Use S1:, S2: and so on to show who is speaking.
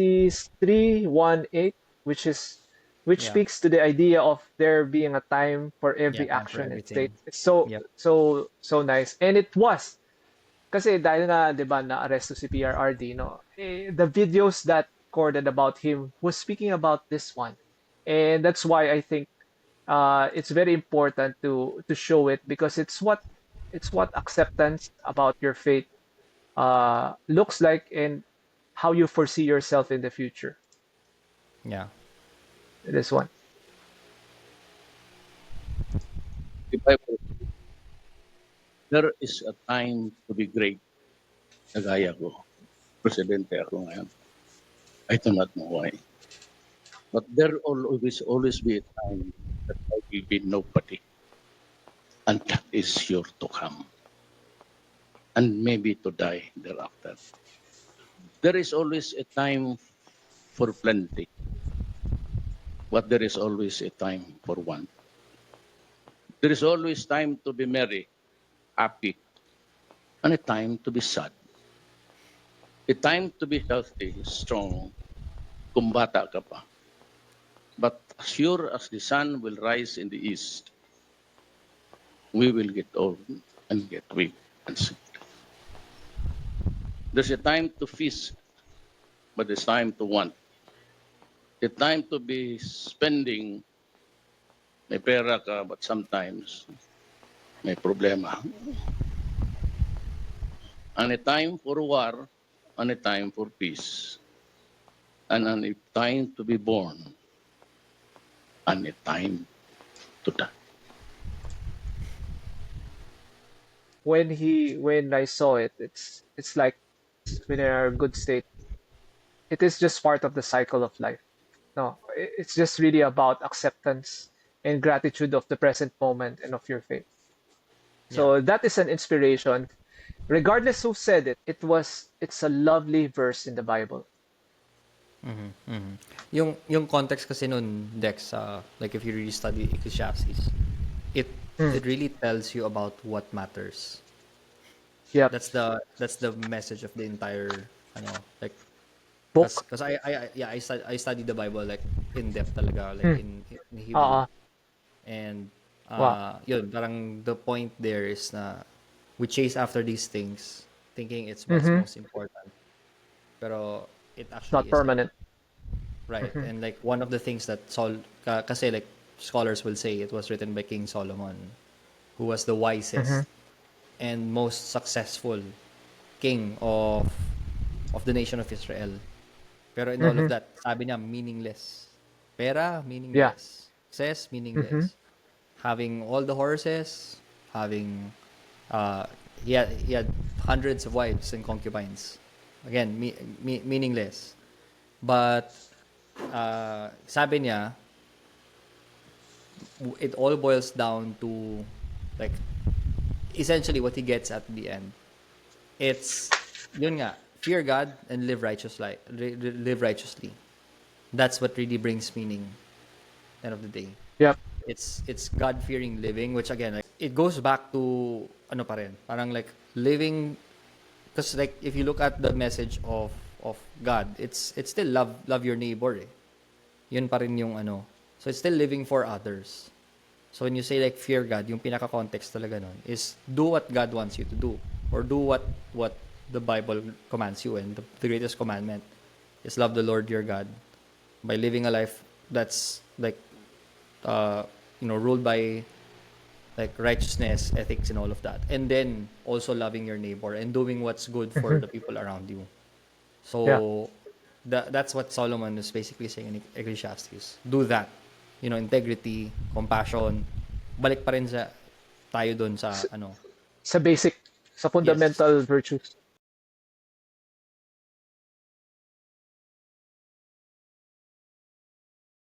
S1: Ecclesiastes 3:1-8, which
S2: Yeah.
S1: speaks to the idea of there being a time for
S2: Yeah,
S1: every
S2: time for
S1: action and state.
S2: everything.
S1: It's so
S2: Yep.
S1: so nice. And it was kasi dahil nga 'di ba na aresto si PRRD, no. The videos that recorded about him was speaking about this one. And that's why I think it's very important to show it because it's what acceptance about your faith looks like and how you foresee yourself in the future.
S2: Yeah.
S1: This one.
S3: The Bible, there is a time to be great. Kagaya ko. Presidente ako ngayon. I do not know why. But there will always be a time that I will be nobody. And that is sure to come. And maybe to die thereafter. There is always a time for plenty. But there is always a time for want. There is always time to be merry, happy, and a time to be sad. A time to be healthy, strong, kung bata ka pa. But as sure as the sun will rise in the east, we will get old and get weak and sick. There's a time to feast, but there's time to want. A time to be spending, may pera ka, but sometimes may problema. And a time for war, and a time for peace. And a time to be born, and a time to die.
S1: When I saw it, it's like when you're in a good state. It is just part of the cycle of life. No, it's just really about acceptance and gratitude of the present moment and of your faith.
S2: Yeah.
S1: So that is an inspiration. Regardless who said it, it's a lovely verse in the Bible.
S2: Yung context kasi nun, Dex, like if you really study Ecclesiastes, it it really tells you about what matters.
S1: Yep.
S2: That's the message of the entire like
S1: Book.
S2: because I studied the Bible like in depth talaga like in Hebrew.
S1: Uh,
S2: And
S1: wow.
S2: yun, parang the point there is na we chase after these things thinking it's what's most important. Pero it
S1: It's not
S2: actually isn't.
S1: permanent.
S2: Right. And like one of the things that kasi like scholars will say it was written by King Solomon, who was the wisest and most successful king of the nation of Israel. Pero in all of that, sabi niya meaningless. Pera,
S1: Yeah.
S2: meaningless. Success, meaningless. Having all the horses, having he had hundreds of wives and concubines. Again, meaningless. But sabi niya, it all boils down to like essentially what he gets at the end. It's yun nga, fear God and live righteously. Live righteously. That's what really brings meaning. End of the day.
S1: Yep.
S2: It's God-fearing living, which again, like, it goes back to ano pa rin, parang like living, because like if you look at the message of God, it's still love your neighbor eh. Yun pa rin yung ano. So it's still living for others. So when you say like fear God, yung pinaka-context talaga nun is do what God wants you to do, or do what the Bible commands you, and the greatest commandment is love the Lord your God by living a life that's like ruled by like righteousness, ethics, and all of that, and then also loving your neighbor and doing what's good for the people around you. So
S1: Yeah.
S2: that's what Solomon is basically saying in Ecclesiastes. Do that. Integrity, compassion. Balik pa rin tayo doon sa
S1: Sa basic, sa
S2: yes,
S1: fundamental virtues.